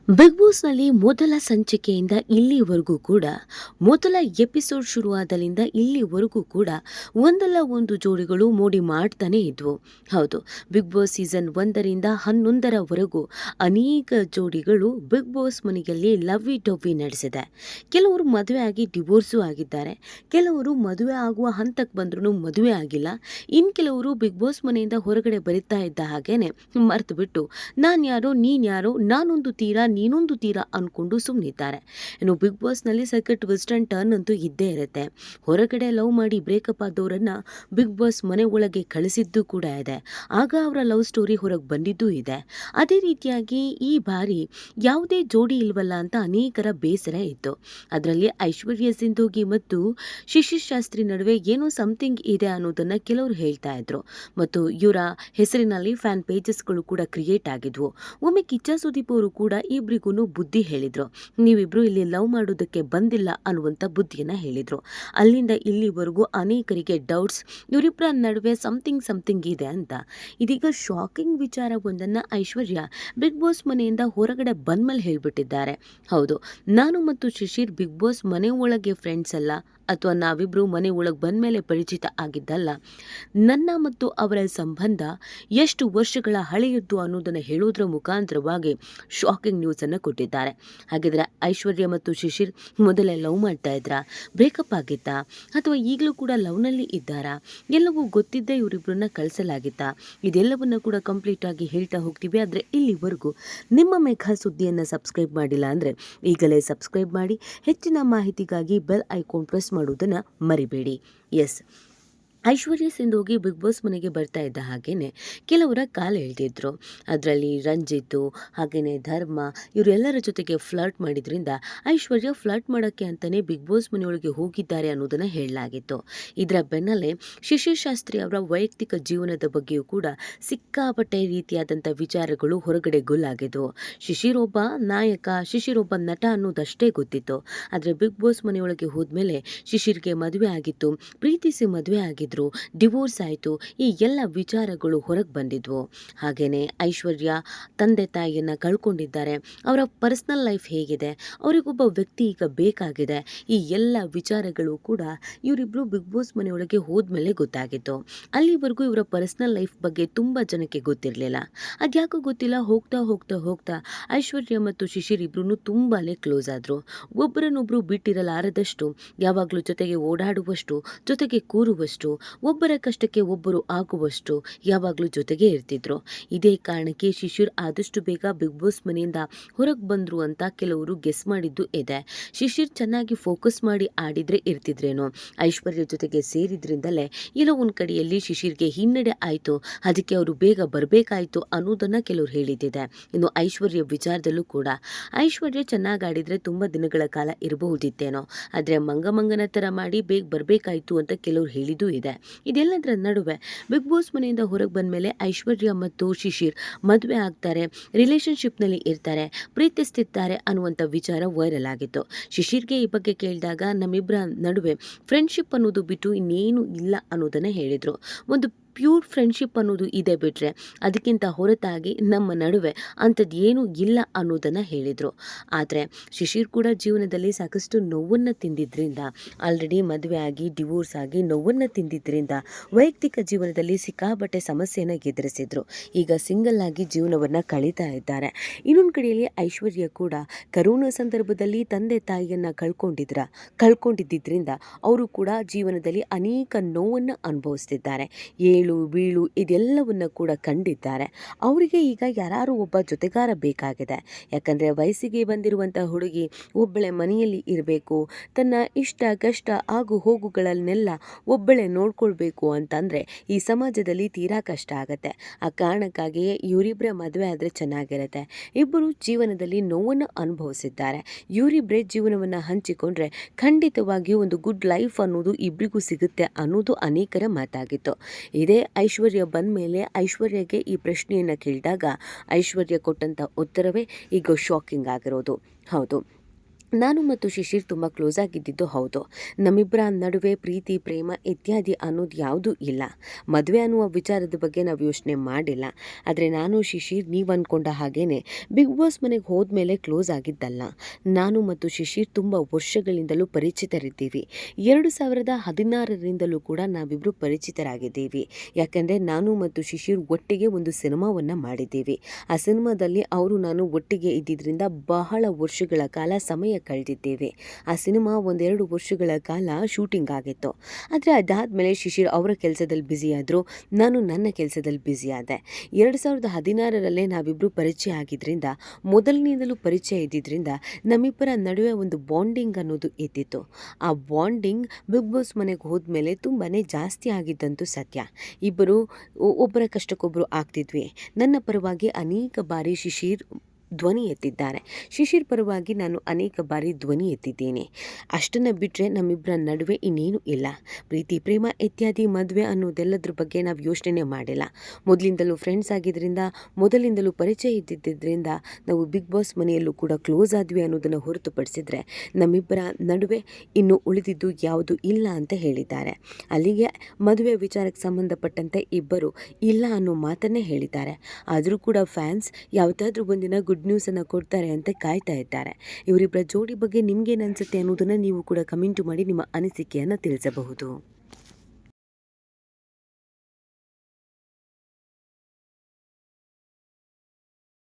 Big ಬಾಸ್ನಲ್ಲಿ ಮೊದಲ ಸಂಚಿಕೆಯಿಂದ ಇಲ್ಲಿವರೆಗೂ ಕೂಡ ಮೊದಲ ಎಪಿಸೋಡ್ ಶುರುವಾದಲ್ಲಿಂದ ಇಲ್ಲಿವರೆಗೂ ಕೂಡ ಒಂದಲ್ಲ ಒಂದು ಜೋಡಿಗಳು ಮೋಡಿ ಮಾಡ್ತಾನೆ ಇದ್ವು. ಹೌದು, ಬಿಗ್ ಬಾಸ್ ಸೀಸನ್ 1ರಿಂದ 11ರವರೆಗೂ ಅನೇಕ ಜೋಡಿಗಳು ಬಿಗ್ ಬಾಸ್ ಮನೆಯಲ್ಲಿ ಲವ್ವಿ ಟವ್ವಿ ನಡೆಸಿದೆ. ಕೆಲವರು ಮದುವೆ ಆಗಿ ಡಿವೋರ್ಸು ಆಗಿದ್ದಾರೆ, ಕೆಲವರು ಮದುವೆ ಆಗುವ ಹಂತಕ್ಕೆ ಬಂದ್ರೂ ಮದುವೆ ಆಗಿಲ್ಲ, ಇನ್ನು ಕೆಲವರು ಬಿಗ್ ಬಾಸ್ ಮನೆಯಿಂದ ಹೊರಗಡೆ ಬರಿತಾ ಇದ್ದ ಹಾಗೇನೆ ಮರ್ತು ಬಿಟ್ಟು ನಾನು ಯಾರೋ ನೀನು ಯಾರೋ, ನಾನೊಂದು ತೀರ ನೀನೊಂದು ತೀರ ಅನ್ಕೊಂಡು ಸುಮ್ಮನಿದ್ದಾರೆ. ಇನ್ನು ಬಿಗ್ ಬಾಸ್ನಲ್ಲಿ ಸಖತ್ ಟ್ವಿಸ್ಟ್ ಅಂಡ್ ಟರ್ನ್ ಅಂತೂ ಇದ್ದೇ ಇರುತ್ತೆ. ಹೊರಗಡೆ ಲವ್ ಮಾಡಿ ಬ್ರೇಕಪ್ ಆದವರನ್ನ ಬಿಗ್ ಬಾಸ್ ಮನೆ ಒಳಗೆ ಕಳಿಸಿದ್ದು ಕೂಡ ಇದೆ. ಆಗ ಅವರ ಲವ್ ಸ್ಟೋರಿ ಹೊರಗೆ ಬಂದಿದ್ದೂ ಇದೆ. ಅದೇ ರೀತಿಯಾಗಿ ಈ ಬಾರಿ ಯಾವುದೇ ಜೋಡಿ ಇಲ್ವಲ್ಲ ಅಂತ ಅನೇಕರ ಬೇಸರ ಇತ್ತು. ಅದರಲ್ಲಿ ಐಶ್ವರ್ಯ ಸಿಂಧೋಗಿ ಮತ್ತು ಶಿಶಿರ್ ಶಾಸ್ತ್ರಿ ನಡುವೆ ಏನೋ ಸಮಥಿಂಗ್ ಇದೆ ಅನ್ನೋದನ್ನ ಕೆಲವರು ಹೇಳ್ತಾ ಇದ್ರು. ಮತ್ತು ಇವರ ಹೆಸರಿನಲ್ಲಿ ಫ್ಯಾನ್ ಪೇಜಸ್ಗಳು ಕೂಡ ಕ್ರಿಯೇಟ್ ಆಗಿದ್ವು. ಒಮ್ಮೆ ಕಿಚ್ಚ ಸುದೀಪ್ ಅವರು ಕೂಡ ಇಬ್ರಿಗೂ ಬುದ್ಧಿ ಹೇಳಿದ್ರು. ನೀವಿಬ್ರು ಇಲ್ಲಿ ಲವ್ ಮಾಡೋದಕ್ಕೆ ಬಂದಿಲ್ಲ ಅನ್ನುವಂಥ ಬುದ್ಧಿಯನ್ನ ಹೇಳಿದ್ರು. ಅಲ್ಲಿಂದ ಇಲ್ಲಿವರೆಗೂ ಅನೇಕರಿಗೆ ಡೌಟ್ಸ್, ಇವರಿಬ್ಬರ ನಡುವೆ ಸಮಥಿಂಗ್ ಇದೆ ಅಂತ. ಇದೀಗ ಶಾಕಿಂಗ್ ವಿಚಾರ ಒಂದನ್ನ ಐಶ್ವರ್ಯ ಬಿಗ್ ಬಾಸ್ ಮನೆಯಿಂದ ಹೊರಗಡೆ ಬಂದ್ಮೇಲೆ ಹೇಳ್ಬಿಟ್ಟಿದ್ದಾರೆ. ಹೌದು, ನಾನು ಮತ್ತು ಶಿಶಿರ್ ಬಿಗ್ ಬಾಸ್ ಮನೆ ಒಳಗೆ ಫ್ರೆಂಡ್ಸ್ ಅಲ್ಲ, ಅಥವಾ ನಾವಿಬ್ರು ಮನೆ ಒಳಗೆ ಬಂದ್ಮೇಲೆ ಪರಿಚಿತ ಆಗಿದ್ದಲ್ಲ. ನನ್ನ ಮತ್ತು ಅವರ ಸಂಬಂಧ ಎಷ್ಟು ವರ್ಷಗಳ ಹಳೆಯದ್ದು ಅನ್ನೋದನ್ನು ಹೇಳೋದ್ರ ಮುಖಾಂತರವಾಗಿ ಶಾಕಿಂಗ್ ನ್ಯೂಸನ್ನು ಕೊಟ್ಟಿದ್ದಾರೆ. ಹಾಗಿದ್ರೆ ಐಶ್ವರ್ಯ ಮತ್ತು ಶಿಶಿರ್ ಮೊದಲೇ ಲವ್ ಮಾಡ್ತಾ ಇದ್ರಾ, ಬ್ರೇಕಪ್ ಆಗಿತ್ತಾ, ಅಥವಾ ಈಗಲೂ ಕೂಡ ಲವ್ನಲ್ಲಿ ಇದ್ದಾರಾ, ಎಲ್ಲವೂ ಗೊತ್ತಿದ್ದೇ ಇವರಿಬ್ಬರನ್ನ ಕಳಿಸಲಾಗಿತ್ತಾ? ಇದೆಲ್ಲವನ್ನ ಕೂಡ ಕಂಪ್ಲೀಟ್ ಆಗಿ ಹೇಳ್ತಾ ಹೋಗ್ತೀವಿ. ಆದರೆ ಇಲ್ಲಿವರೆಗೂ ನಿಮ್ಮ ಮೆಘಾ ಸುದ್ದಿಯನ್ನು ಸಬ್ಸ್ಕ್ರೈಬ್ ಮಾಡಿಲ್ಲ ಅಂದರೆ ಈಗಲೇ ಸಬ್ಸ್ಕ್ರೈಬ್ ಮಾಡಿ. ಹೆಚ್ಚಿನ ಮಾಹಿತಿಗಾಗಿ ಬೆಲ್ ಐಕಾನ್ ಪ್ರೆಸ್ ಮಾಡುವುದನ್ನು ಮರಿಬೇಡಿ. ಎಸ್, ಐಶ್ವರ್ಯ ಸಿಂಧೋಗಿ ಬಿಗ್ ಬಾಸ್ ಮನೆಗೆ ಬರ್ತಾ ಇದ್ದ ಹಾಗೇನೆ ಕೆಲವರ ಕಾಲು ಎಳೆದಿದ್ರು. ಅದರಲ್ಲಿ ರಂಜಿತ್ತು, ಹಾಗೆಯೇ ಧರ್ಮ, ಇವರೆಲ್ಲರ ಜೊತೆಗೆ ಫ್ಲರ್ಟ್ ಮಾಡಿದ್ರಿಂದ ಐಶ್ವರ್ಯ ಫ್ಲರ್ಟ್ ಮಾಡೋಕ್ಕೆ ಅಂತಲೇ ಬಿಗ್ ಬಾಸ್ ಮನೆಯೊಳಗೆ ಹೋಗಿದ್ದಾರೆ ಅನ್ನೋದನ್ನು ಹೇಳಲಾಗಿತ್ತು. ಇದರ ಬೆನ್ನಲ್ಲೇ ಶಿಶಿರ್ ಶಾಸ್ತ್ರಿ ಅವರ ವೈಯಕ್ತಿಕ ಜೀವನದ ಬಗ್ಗೆಯೂ ಕೂಡ ಸಿಕ್ಕಾಪಟ್ಟೆ ರೀತಿಯಾದಂಥ ವಿಚಾರಗಳು ಹೊರಗಡೆ ಗುಲ್ಲಾಗಿದ್ವು. ಶಿಶಿರ್ ಒಬ್ಬ ನಾಯಕ, ಶಿಶಿರ್ ಒಬ್ಬ ನಟ ಅನ್ನೋದಷ್ಟೇ ಗೊತ್ತಿತ್ತು. ಆದರೆ ಬಿಗ್ ಬಾಸ್ ಮನೆಯೊಳಗೆ ಹೋದ್ಮೇಲೆ ಶಿಶಿರ್ಗೆ ಮದುವೆ ಆಗಿತ್ತು, ಪ್ರೀತಿಸಿ ಮದುವೆ ಆಗಿತ್ತು, ಡಿವೋರ್ಸ್ ಆಯಿತು, ಈ ಎಲ್ಲ ವಿಚಾರಗಳು ಹೊರಗೆ ಬಂದಿದ್ವು. ಹಾಗೇನೆ ಐಶ್ವರ್ಯ ತಂದೆ ತಾಯಿಯನ್ನು ಕಳ್ಕೊಂಡಿದ್ದಾರೆ, ಅವರ ಪರ್ಸ್ನಲ್ ಲೈಫ್ ಹೇಗಿದೆ, ಅವರಿಗೊಬ್ಬ ವ್ಯಕ್ತಿ ಈಗ ಬೇಕಾಗಿದೆ, ಈ ಎಲ್ಲ ವಿಚಾರಗಳು ಕೂಡ ಇವರಿಬ್ಬರು ಬಿಗ್ ಬಾಸ್ ಮನೆಯೊಳಗೆ ಹೋದ್ಮೇಲೆ ಗೊತ್ತಾಗಿತ್ತು. ಅಲ್ಲಿವರೆಗೂ ಇವರ ಪರ್ಸ್ನಲ್ ಲೈಫ್ ಬಗ್ಗೆ ತುಂಬ ಜನಕ್ಕೆ ಗೊತ್ತಿರಲಿಲ್ಲ. ಅದ್ಯಾಕೋ ಗೊತ್ತಿಲ್ಲ, ಹೋಗ್ತಾ ಹೋಗ್ತಾ ಹೋಗ್ತಾ ಐಶ್ವರ್ಯ ಮತ್ತು ಶಿಶಿರ್ ಇಬ್ರು ತುಂಬಾನೇ ಕ್ಲೋಸ್ ಆದರು. ಒಬ್ಬರನ್ನೊಬ್ಬರು ಬಿಟ್ಟಿರಲಾರದಷ್ಟು, ಯಾವಾಗಲೂ ಜೊತೆಗೆ ಓಡಾಡುವಷ್ಟು, ಜೊತೆಗೆ ಕೂರುವಷ್ಟು, ಒಬ್ಬರ ಕಷ್ಟಕ್ಕೆ ಒಬ್ಬರು ಆಗುವಷ್ಟು ಯಾವಾಗಲೂ ಜೊತೆಗೆ ಇರ್ತಿದ್ರು. ಇದೇ ಕಾರಣಕ್ಕೆ ಶಿಶಿರ್ ಆದಷ್ಟು ಬೇಗ ಬಿಗ್ ಬಾಸ್ ಮನೆಯಿಂದ ಹೊರಗೆ ಬಂದ್ರು ಅಂತ ಕೆಲವರು ಗೆಸ್ ಮಾಡಿದ್ದು ಇದೆ. ಶಿಶಿರ್ ಚೆನ್ನಾಗಿ ಫೋಕಸ್ ಮಾಡಿ ಆಡಿದ್ರೆ ಇರ್ತಿದ್ರೇನೋ, ಐಶ್ವರ್ಯ ಜೊತೆಗೆ ಸೇರಿದ್ರಿಂದಲೇ ಎಲ್ಲೋ ಒಂದು ಕಡೆಯಲ್ಲಿ ಶಿಶಿರ್ಗೆ ಹಿನ್ನಡೆ ಆಯಿತು, ಅದಕ್ಕೆ ಅವರು ಬೇಗ ಬರಬೇಕಾಯಿತು ಅನ್ನೋದನ್ನ ಕೆಲವರು ಹೇಳಿದ್ದಿದೆ. ಇನ್ನು ಐಶ್ವರ್ಯ ವಿಚಾರದಲ್ಲೂ ಕೂಡ ಐಶ್ವರ್ಯ ಚೆನ್ನಾಗಿ ಆಡಿದ್ರೆ ತುಂಬ ದಿನಗಳ ಕಾಲ ಇರಬಹುದಿತ್ತೇನೋ, ಆದರೆ ಮಂಗನ ಥರ ಮಾಡಿ ಬೇಗ ಬರಬೇಕಾಯಿತು ಅಂತ ಕೆಲವರು ಹೇಳಿದ್ದು ಇದೆ. ಇದೆಲ್ಲದರ ನಡುವೆ ಬಿಗ್ ಬಾಸ್ ಮನೆಯಿಂದ ಹೊರಗೆ ಬಂದ ಮೇಲೆ ಐಶ್ವರ್ಯ ಮತ್ತು ಶಿಶಿರ್ ಮದುವೆ ಆಗ್ತಾರೆ, ರಿಲೇಶನ್ಶಿಪ್ನಲ್ಲಿ ಇರ್ತಾರೆ, ಪ್ರೀತಿಸ್ತಿರ್ತಾರೆ ಅನ್ನುವಂಥ ವಿಚಾರ ವೈರಲ್ ಆಗಿತ್ತು. ಶಿಶಿರ್ಗೆ ಈ ಬಗ್ಗೆ ಕೇಳಿದಾಗ ನಮ್ಮಿಬ್ಬರ ನಡುವೆ ಫ್ರೆಂಡ್ಶಿಪ್ ಅನ್ನೋದು ಬಿಟ್ಟು ಇನ್ನೇನು ಇಲ್ಲ ಅನ್ನೋದನ್ನು ಹೇಳಿದರು. ಒಂದು ಪ್ಯೂರ್ ಫ್ರೆಂಡ್ಶಿಪ್ ಅನ್ನೋದು ಇದೆ ಬಿಟ್ಟರೆ ಅದಕ್ಕಿಂತ ಹೊರತಾಗಿ ನಮ್ಮ ನಡುವೆ ಅಂಥದ್ದು ಏನೂ ಇಲ್ಲ ಅನ್ನೋದನ್ನು ಹೇಳಿದರು. ಆದರೆ ಶಿಶಿರ್ ಕೂಡ ಜೀವನದಲ್ಲಿ ಸಾಕಷ್ಟು ನೋವನ್ನು ತಿಂದಿದ್ದರಿಂದ, ಆಲ್ರೆಡಿ ಮದುವೆ ಆಗಿ ಡಿವೋರ್ಸ್ ಆಗಿ ನೋವನ್ನು ತಿಂದಿದ್ದರಿಂದ ವೈಯಕ್ತಿಕ ಜೀವನದಲ್ಲಿ ಸಿಕ್ಕಾಪಟ್ಟೆ ಸಮಸ್ಯೆಯನ್ನು ಎದುರಿಸಿದ್ರು. ಈಗ ಸಿಂಗಲ್ ಆಗಿ ಜೀವನವನ್ನು ಕಳೀತಾ ಇದ್ದಾರೆ. ಇನ್ನೊಂದು ಕಡೆಯಲ್ಲಿ ಐಶ್ವರ್ಯ ಕೂಡ ಕರೋನಾ ಸಂದರ್ಭದಲ್ಲಿ ತಂದೆ ತಾಯಿಯನ್ನು ಕಳ್ಕೊಂಡಿದ್ದರಿಂದ ಅವರು ಕೂಡ ಜೀವನದಲ್ಲಿ ಅನೇಕ ನೋವನ್ನು ಅನುಭವಿಸ್ತಿದ್ದಾರೆ. ಏಳು ಬೀಳು ಇದೆಲ್ಲವನ್ನು ಕೂಡ ಕಂಡಿದ್ದಾರೆ. ಅವರಿಗೆ ಈಗ ಯಾರು ಒಬ್ಬ ಜೊತೆಗಾರ ಬೇಕಾಗಿದೆ. ಯಾಕಂದರೆ ವಯಸ್ಸಿಗೆ ಬಂದಿರುವಂಥ ಹುಡುಗಿ ಒಬ್ಬಳೆ ಮನೆಯಲ್ಲಿ ಇರಬೇಕು, ತನ್ನ ಇಷ್ಟ ಕಷ್ಟ ಆಗು ಹೋಗುಗಳನ್ನೆಲ್ಲ ಒಬ್ಬಳೆ ನೋಡ್ಕೊಳ್ಬೇಕು ಅಂತಂದರೆ ಈ ಸಮಾಜದಲ್ಲಿ ತೀರಾ ಕಷ್ಟ ಆಗುತ್ತೆ. ಆ ಕಾರಣಕ್ಕಾಗಿಯೇ ಇವರಿಬ್ಬರೇ ಮದುವೆ ಆದರೆ ಚೆನ್ನಾಗಿರುತ್ತೆ. ಇಬ್ಬರು ಜೀವನದಲ್ಲಿ ನೋವನ್ನು ಅನುಭವಿಸಿದ್ದಾರೆ. ಇವರಿಬ್ಬರೇ ಜೀವನವನ್ನು ಹಂಚಿಕೊಂಡ್ರೆ ಖಂಡಿತವಾಗಿಯೂ ಒಂದು ಗುಡ್ ಲೈಫ್ ಅನ್ನೋದು ಇಬ್ಬರಿಗೂ ಸಿಗುತ್ತೆ ಅನ್ನೋದು ಅನೇಕರ ಮಾತಾಗಿತ್ತು. ಇದೇ ಐಶ್ವರ್ಯ ಬಂದ ಮೇಲೆ ಐಶ್ವರ್ಯಗೆ ಈ ಪ್ರಶ್ನೆಯನ್ನು ಕೇಳಿದಾಗ ಐಶ್ವರ್ಯ ಕೊಟ್ಟಂಥ ಉತ್ತರವೇ ಈಗ ಶಾಕಿಂಗ್ ಆಗಿರೋದು. ಹೌದು, ನಾನು ಮತ್ತು ಶಿಶಿರ್ ತುಂಬ ಕ್ಲೋಸ್ ಆಗಿದ್ದಿದ್ದು ಹೌದು. ನಮ್ಮಿಬ್ಬರ ನಡುವೆ ಪ್ರೀತಿ, ಪ್ರೇಮ ಇತ್ಯಾದಿ ಅನ್ನೋದು ಯಾವುದೂ ಇಲ್ಲ. ಮದುವೆ ಅನ್ನುವ ವಿಚಾರದ ಬಗ್ಗೆ ನಾವು ಯೋಚನೆ ಮಾಡಿಲ್ಲ. ಆದರೆ ನಾನು ಶಿಶಿರ್ ನೀವು ಅಂದ್ಕೊಂಡ ಹಾಗೇನೆ ಬಿಗ್ ಬಾಸ್ ಮನೆಗೆ ಹೋದ್ಮೇಲೆ ಕ್ಲೋಸ್ ಆಗಿದ್ದಲ್ಲ. ನಾನು ಮತ್ತು ಶಿಶಿರ್ ತುಂಬ ವರ್ಷಗಳಿಂದಲೂ ಪರಿಚಿತರಿದ್ದೀವಿ. 2016ರಿಂದಲೂ ಕೂಡ ನಾವಿಬ್ಬರು ಪರಿಚಿತರಾಗಿದ್ದೀವಿ. ಯಾಕಂದರೆ ನಾನು ಮತ್ತು ಶಿಶಿರ್ ಒಟ್ಟಿಗೆ ಒಂದು ಸಿನಿಮಾವನ್ನು ಮಾಡಿದ್ದೀವಿ. ಆ ಸಿನಿಮಾದಲ್ಲಿ ಅವರು ನಾನು ಒಟ್ಟಿಗೆ ಇದ್ದಿದ್ದರಿಂದ ಬಹಳ ವರ್ಷಗಳ ಕಾಲ ಸಮಯ ಕಳೆದಿದ್ದೇವೆ. ಆ ಸಿನಿಮಾ 1-2 ವರ್ಷಗಳ ಕಾಲ ಶೂಟಿಂಗ್ ಆಗಿತ್ತು. ಆದರೆ ಅದಾದಮೇಲೆ ಶಿಶಿರ್ ಅವರ ಕೆಲಸದಲ್ಲಿ ಬ್ಯುಸಿಯಾದರು, ನಾನು ನನ್ನ ಕೆಲಸದಲ್ಲಿ ಬ್ಯುಸಿಯಾದೆ. 2016ರಲ್ಲೇ ನಾವಿಬ್ಬರು ಪರಿಚಯ ಆಗಿದ್ದರಿಂದ, ಮೊದಲನೇದಲ್ಲೂ ಪರಿಚಯ ಇದ್ದಿದ್ದರಿಂದ ನಮ್ಮಿಬ್ಬರ ನಡುವೆ ಒಂದು ಬಾಂಡಿಂಗ್ ಅನ್ನೋದು ಇದ್ದಿತ್ತು. ಆ ಬಾಂಡಿಂಗ್ ಬಿಗ್ ಬಾಸ್ ಮನೆಗೆ ಹೋದ್ಮೇಲೆ ತುಂಬಾ ಜಾಸ್ತಿ ಆಗಿದ್ದಂತೂ ಸತ್ಯ. ಇಬ್ಬರು ಒಬ್ಬರ ಕಷ್ಟಕ್ಕೊಬ್ಬರು ಆಗ್ತಿದ್ವಿ. ನನ್ನ ಪರವಾಗಿ ಅನೇಕ ಬಾರಿ ಶಿಶಿರ್ ಧ್ವನಿ ಎತ್ತಿದ್ದಾರೆ. ಶಿಶಿರ್ ಪರವಾಗಿ ನಾನು ಅನೇಕ ಬಾರಿ ಧ್ವನಿ ಎತ್ತಿದ್ದೇನೆ. ಅಷ್ಟನ್ನು ಬಿಟ್ಟರೆ ನಮ್ಮಿಬ್ಬರ ನಡುವೆ ಇನ್ನೇನು ಇಲ್ಲ. ಪ್ರೀತಿ, ಪ್ರೇಮ ಇತ್ಯಾದಿ ಮದುವೆ ಅನ್ನೋದೆಲ್ಲದ್ರ ಬಗ್ಗೆ ನಾವು ಯೋಚನೆ ಮಾಡಿಲ್ಲ. ಮೊದಲಿಂದಲೂ ಫ್ರೆಂಡ್ಸ್ ಆಗಿದ್ದರಿಂದ, ಮೊದಲಿಂದಲೂ ಪರಿಚಯ ಇದ್ದಿದ್ದರಿಂದ ನಾವು ಬಿಗ್ ಬಾಸ್ ಮನೆಯಲ್ಲೂ ಕೂಡ ಕ್ಲೋಸ್ ಆದ್ವಿ ಅನ್ನೋದನ್ನು ಹೊರತುಪಡಿಸಿದರೆ ನಮ್ಮಿಬ್ಬರ ನಡುವೆ ಇನ್ನು ಉಳಿದಿದ್ದು ಯಾವುದು ಇಲ್ಲ ಅಂತ ಹೇಳಿದ್ದಾರೆ. ಅಲ್ಲಿಗೆ ಮದುವೆ ವಿಚಾರಕ್ಕೆ ಸಂಬಂಧಪಟ್ಟಂತೆ ಇಬ್ಬರು ಇಲ್ಲ ಅನ್ನೋ ಮಾತನ್ನೇ ಹೇಳಿದ್ದಾರೆ. ಆದರೂ ಕೂಡ ಫ್ಯಾನ್ಸ್ ಯಾವುದಾದ್ರೂ ಒಂದಿನ ಗುಡ್ ನ್ಯೂಸನ್ನು ಕೊಡ್ತಾರೆ ಅಂತ ಕಾಯ್ತಾ ಇದ್ದಾರೆ. ಇವರಿಬ್ಬರ ಜೋಡಿ ಬಗ್ಗೆ ನಿಮ್ಗೇನು ಅನಿಸುತ್ತೆ ಅನ್ನೋದನ್ನು ನೀವು ಕೂಡ ಕಮೆಂಟ್ ಮಾಡಿ ನಿಮ್ಮ ಅನಿಸಿಕೆಯನ್ನು ತಿಳಿಸಬಹುದು.